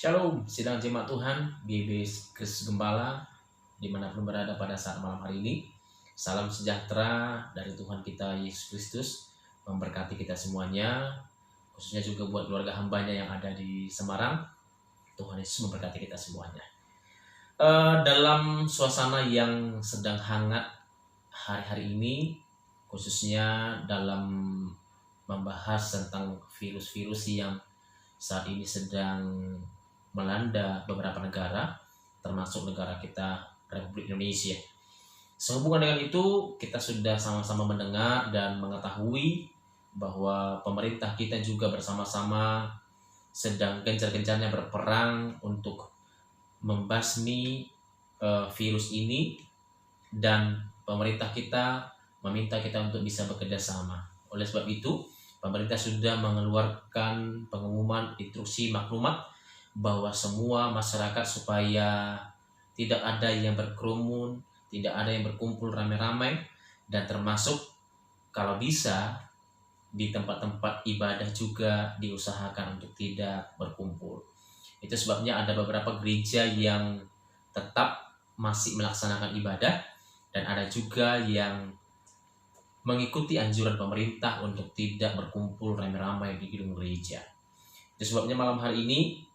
Shalom, sidang jemaat Tuhan, GBI Kristus Gembala, dimanapun berada pada saat malam hari ini. Salam sejahtera dari Tuhan kita Yesus Kristus, memberkati kita semuanya, khususnya juga buat keluarga hambanya yang ada di Semarang. Tuhan Yesus memberkati kita semuanya. Dalam suasana yang sedang hangat hari-hari ini, khususnya dalam membahas tentang virus-virus yang saat ini sedang melanda beberapa negara, termasuk negara kita Republik Indonesia. Sehubungan dengan itu, kita sudah sama-sama mendengar dan mengetahui bahwa pemerintah kita juga bersama-sama sedang gencar-gencarnya berperang untuk membasmi virus ini, dan pemerintah kita meminta kita untuk bisa bekerja sama. Oleh sebab itu, pemerintah sudah mengeluarkan pengumuman instruksi maklumat bahwa semua masyarakat supaya tidak ada yang berkerumun, tidak ada yang berkumpul ramai-ramai, dan termasuk kalau bisa di tempat-tempat ibadah juga diusahakan untuk tidak berkumpul. Itu sebabnya ada beberapa gereja yang tetap masih melaksanakan ibadah, dan ada juga yang mengikuti anjuran pemerintah untuk tidak berkumpul ramai-ramai di gedung gereja. Itu sebabnya malam hari ini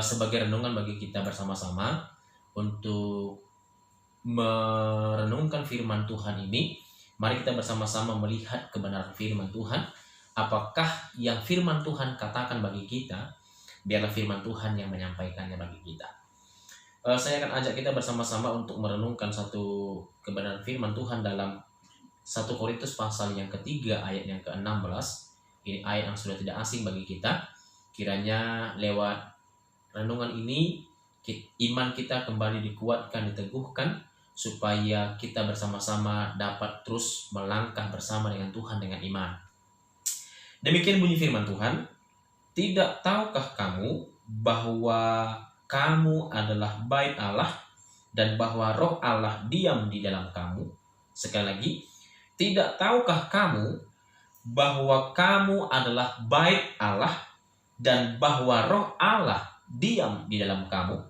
sebagai renungan bagi kita bersama-sama untuk merenungkan firman Tuhan ini, mari kita bersama-sama melihat kebenaran firman Tuhan. Apakah yang firman Tuhan katakan bagi kita, biarlah firman Tuhan yang menyampaikannya bagi kita. Saya akan ajak kita bersama-sama untuk merenungkan satu kebenaran firman Tuhan dalam 1 Korintus pasal yang ketiga ayat yang ke-16. Ini ayat yang sudah tidak asing bagi kita. Kiranya lewat renungan ini iman kita kembali dikuatkan, diteguhkan, supaya kita bersama-sama dapat terus melangkah bersama dengan Tuhan dengan iman. Demikian bunyi firman Tuhan. Tidak tahukah kamu bahwa kamu adalah bait Allah, dan bahwa roh Allah diam di dalam kamu? Sekali lagi, tidak tahukah kamu bahwa kamu adalah bait Allah, dan bahwa roh Allah diam di dalam kamu?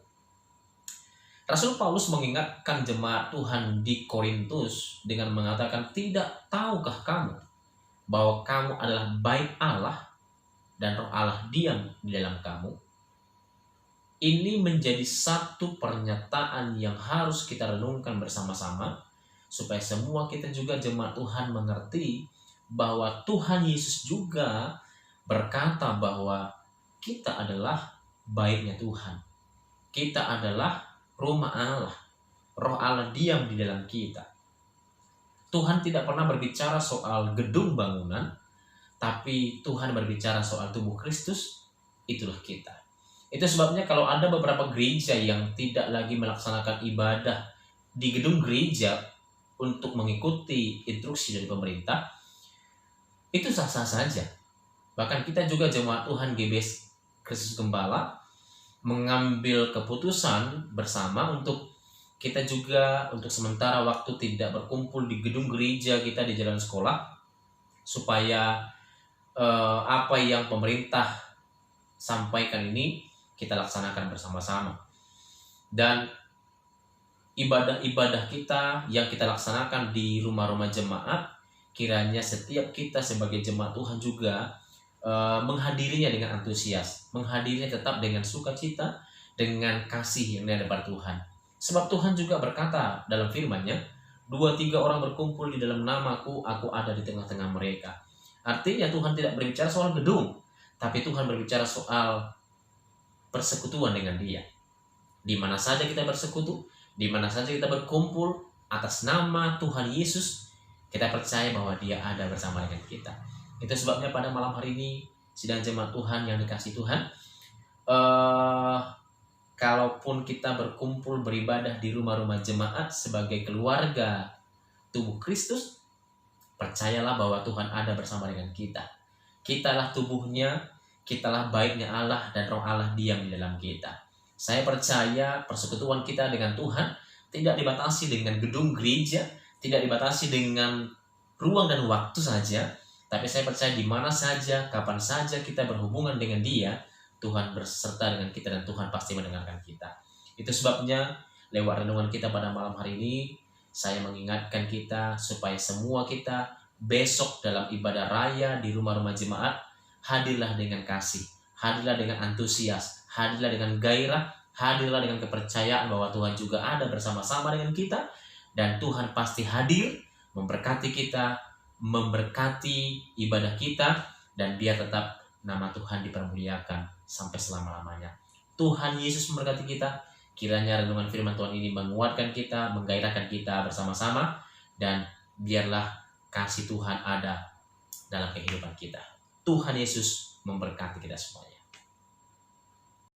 Rasul Paulus mengingatkan jemaat Tuhan di Korintus dengan mengatakan, tidak tahukah kamu bahwa kamu adalah bait Allah dan roh Allah diam di dalam kamu? Ini menjadi satu pernyataan yang harus kita renungkan bersama-sama, supaya semua kita juga jemaat Tuhan mengerti bahwa Tuhan Yesus juga berkata bahwa kita adalah baitnya Tuhan. Kita adalah rumah Allah. Roh Allah diam di dalam kita. Tuhan tidak pernah berbicara soal gedung bangunan, tapi Tuhan berbicara soal tubuh Kristus, itulah kita. Itu sebabnya kalau ada beberapa gereja yang tidak lagi melaksanakan ibadah di gedung gereja untuk mengikuti instruksi dari pemerintah, itu sah-sah saja. Bahkan kita juga jemaat Tuhan GBI Kristus Gembala mengambil keputusan bersama untuk kita juga untuk sementara waktu tidak berkumpul di gedung gereja kita di jalan sekolah, supaya apa yang pemerintah sampaikan ini kita laksanakan bersama-sama. Dan ibadah-ibadah kita yang kita laksanakan di rumah-rumah jemaat, kiranya setiap kita sebagai jemaat Tuhan juga menghadirinya dengan antusias, menghadirinya tetap dengan sukacita, dengan kasih yang dari hadapan Tuhan. Sebab Tuhan juga berkata dalam firman-Nya, 2-3 orang berkumpul di dalam namaku, aku ada di tengah-tengah mereka. Artinya Tuhan tidak berbicara soal gedung, tapi Tuhan berbicara soal persekutuan dengan Dia. Di mana saja kita bersekutu, di mana saja kita berkumpul atas nama Tuhan Yesus, kita percaya bahwa Dia ada bersama dengan kita. Itu sebabnya pada malam hari ini, sidang jemaat Tuhan yang dikasihi Tuhan, kalaupun kita berkumpul beribadah di rumah-rumah jemaat sebagai keluarga tubuh Kristus, percayalah bahwa Tuhan ada bersama dengan kita. Kitalah tubuhnya, kitalah baitnya Allah, dan roh Allah diam di dalam kita. Saya percaya persekutuan kita dengan Tuhan tidak dibatasi dengan gedung gereja, tidak dibatasi dengan ruang dan waktu saja, tapi saya percaya di mana saja, kapan saja kita berhubungan dengan Dia, Tuhan berserta dengan kita dan Tuhan pasti mendengarkan kita. Itu sebabnya lewat renungan kita pada malam hari ini, saya mengingatkan kita supaya semua kita besok dalam ibadah raya di rumah-rumah jemaat, hadirlah dengan kasih, hadirlah dengan antusias, hadirlah dengan gairah, hadirlah dengan kepercayaan bahwa Tuhan juga ada bersama-sama dengan kita, dan Tuhan pasti hadir memberkati kita, memberkati ibadah kita, dan biar tetap nama Tuhan dipermuliakan sampai selama-lamanya. Tuhan Yesus memberkati kita. Kiranya renungan firman Tuhan ini menguatkan kita, menggairahkan kita bersama-sama, dan biarlah kasih Tuhan ada dalam kehidupan kita. Tuhan Yesus memberkati kita semuanya.